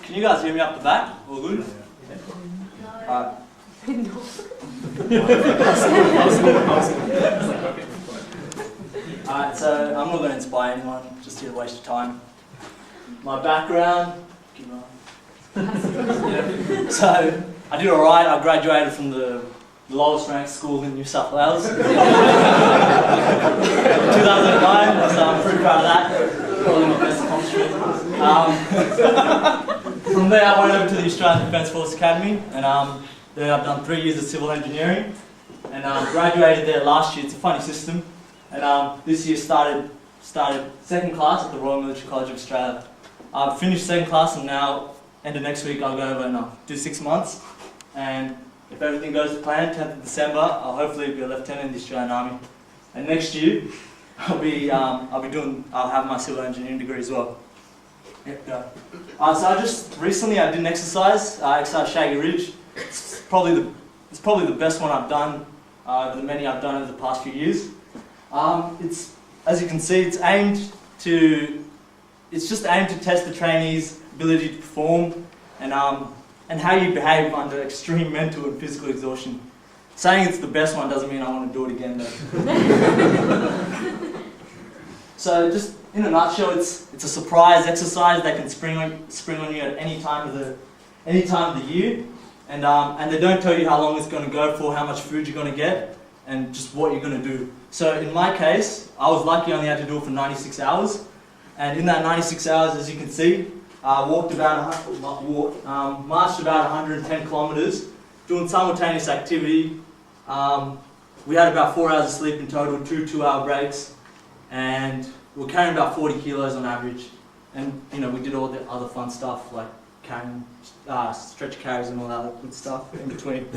Can you guys hear me up the back? All good? Alright. Alright, so I'm not going to inspire anyone, just here to waste your time. My background, so I did alright. I graduated from the lowest ranked school in New South Wales. 2009, so I'm pretty proud of that. Probably my best accomplishment. From there I went over to the Australian Defence Force Academy, and there I've done 3 years of civil engineering, and graduated there last year. It's a funny system, and this year started second class at the Royal Military College of Australia. I've finished second class, and now end of next week I'll go over and do 6 months, and if everything goes to plan, 10th of December, I'll hopefully be a lieutenant in the Australian Army. And next year, I'll have my civil engineering degree as well. Yep, go. So recently I did an exercise, exercise Shaggy Ridge. It's probably the best one I've done, of the many I've done over the past few years. As you can see, it's just aimed to test the trainees' ability to perform, and how you behave under extreme mental and physical exhaustion. Saying it's the best one doesn't mean I want to do it again though. So just in a nutshell, it's a surprise exercise that can spring on you at any time of the year, and they don't tell you how long it's going to go for, how much food you're going to get, and just what you're going to do. So in my case, I was lucky I only had to do it for 96 hours, and in that 96 hours, as you can see, marched about 110 kilometres, doing simultaneous activity. We had about 4 hours of sleep in total, 2 2-hour breaks, and we were carrying about 40 kilos on average. And we did all the other fun stuff like carrying stretch carries and all that other good stuff in between.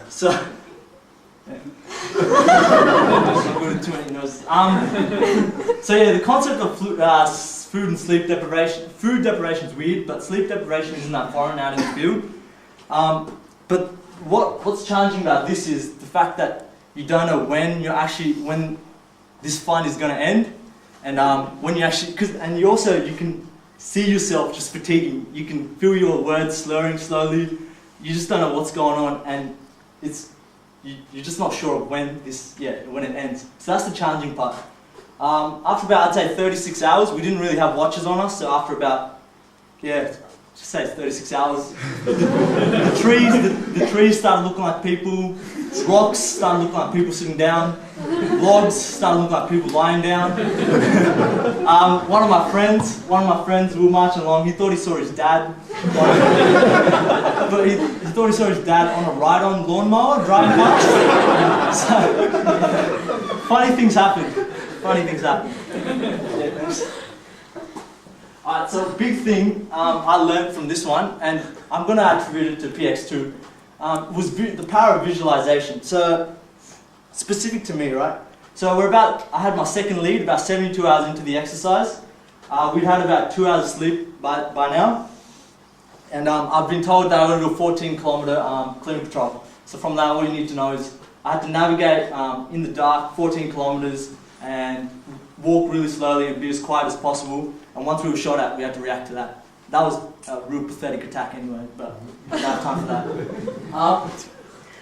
So yeah, the concept of food and sleep deprivation. Food deprivation is weird, but sleep deprivation isn't that foreign out in the field. But what's challenging about this is the fact that you don't know when this fun is going to end, and when you actually, you can see yourself just fatiguing. You can feel your words slurring slowly. You just don't know what's going on, and you're just not sure when it ends. So that's the challenging part. After about, I'd say 36 hours, we didn't really have watches on us, so after about, just say it's 36 hours, the trees started looking like people, rocks started looking like people sitting down, logs started looking like people lying down. One of my friends, we were marching along, he thought he saw his dad, but he thought he saw his dad on a ride-on lawnmower driving past. So, funny things happen. Yeah, thanks. Alright, so a big thing I learned from this one, and I'm going to attribute it to PX2, was the power of visualization. So, specific to me, right? So I had my second lead about 72 hours into the exercise. We'd had about 2 hours of sleep by now. And I've been told that I'm going to do a 14-kilometre clearing patrol. So from that, all you need to know is I had to navigate in the dark 14 kilometres and walk really slowly and be as quiet as possible. And once we were shot at, we had to react to that. That was a real pathetic attack anyway, but I don't have time for that.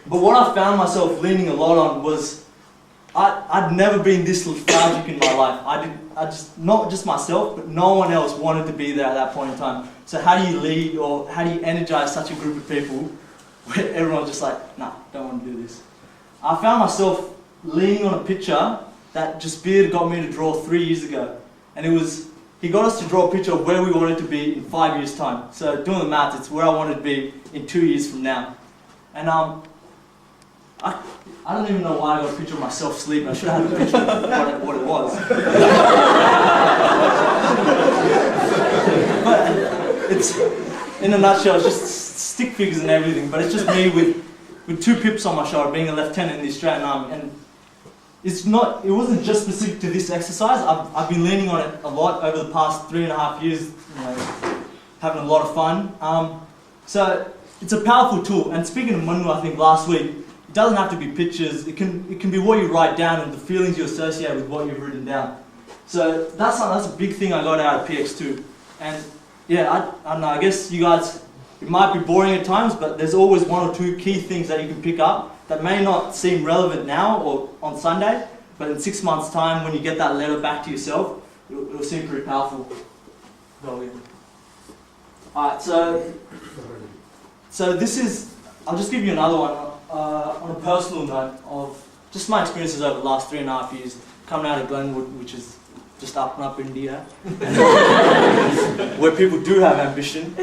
But what I found myself leaning a lot on was I'd never been this lethargic in my life. Not just myself, but no one else wanted to be there at that point in time. So how do you lead, or how do you energize such a group of people where everyone's just like, nah, don't want to do this? I found myself leaning on a picture that just Beard got me to draw 3 years ago. And he got us to draw a picture of where we wanted to be in 5 years' time. So doing the maths, it's where I wanted to be in 2 years from now. And I don't even know why I got a picture of myself sleeping. I should have had a picture of what it was. But it's, in a nutshell, it's just stick figures and everything. But it's just me with 2 pips on my shoulder, being a lieutenant in the Australian Army. And it wasn't just specific to this exercise. I've been leaning on it a lot over the past 3.5 years, having a lot of fun. So it's a powerful tool. And speaking of Manu, I think last week, it doesn't have to be pictures. It can be what you write down and the feelings you associate with what you've written down. So that's a big thing I got out of PX2. And yeah, I don't know, I guess you guys, it might be boring at times, but there's always one or two key things that you can pick up that may not seem relevant now or on Sunday, but in 6 months' time, when you get that letter back to yourself, it'll seem pretty powerful. Alright, so this is, I'll just give you another one on a personal note of just my experiences over the last 3.5 years coming out of Glenwood, which is just up and up India, where people do have ambition.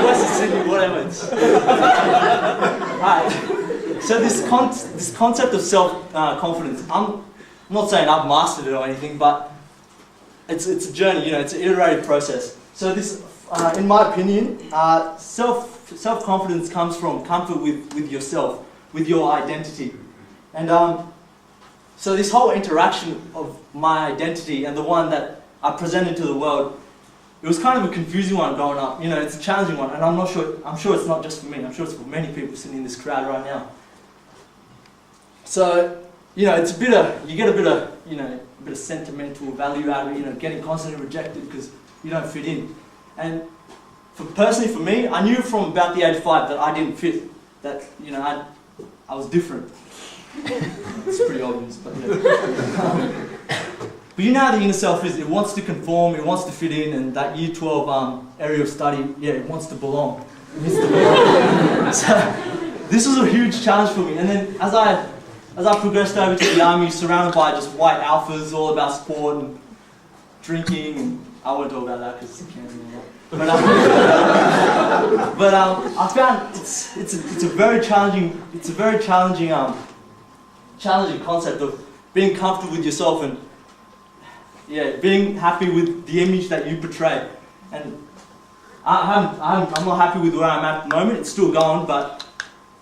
Western Sydney, whatever. Right. So this concept of self-confidence, I'm not saying I've mastered it or anything, but it's a journey, you know, it's an iterative process. So this, in my opinion, self-confidence comes from comfort with yourself, with your identity. And so this whole interaction of my identity and the one that I presented to the world, it was kind of a confusing one growing up. You know, it's a challenging one, and I'm sure it's not just for me. I'm sure it's for many people sitting in this crowd right now. So, you know, it's a bit of, you get a bit of, you know, a bit of sentimental value out of it, you know, getting constantly rejected because you don't fit in. And personally for me, I knew from about the age of 5 that I didn't fit, that, you know, I was different. It's pretty obvious, but yeah. But you know how the inner self is, it wants to conform, it wants to fit in, and that year 12 area of study, yeah, it wants to belong. It needs to belong. So, this was a huge challenge for me, and then as I progressed over to the army, surrounded by just white alphas, all about sport and drinking, and I won't talk about that because it's camping and all that. But I found it's a very challenging concept of being comfortable with yourself and yeah, being happy with the image that you portray. And I'm not happy with where I'm at the moment. It's still going, but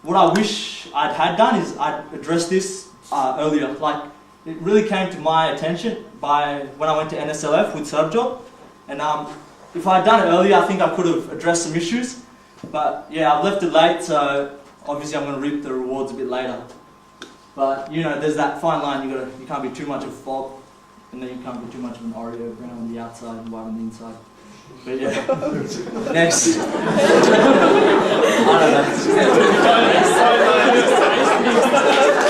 what I wish I'd had done is I'd addressed this earlier. Like, it really came to my attention when I went to NSLF with Subjob. And if I'd done it earlier, I think I could have addressed some issues. But yeah, I've left it late, so obviously I'm going to reap the rewards a bit later. But you know, there's that fine line. You can't be too much of a fob, and then you can't be too much of an Oreo brown on the outside and white on the inside. But yeah, next. I don't know.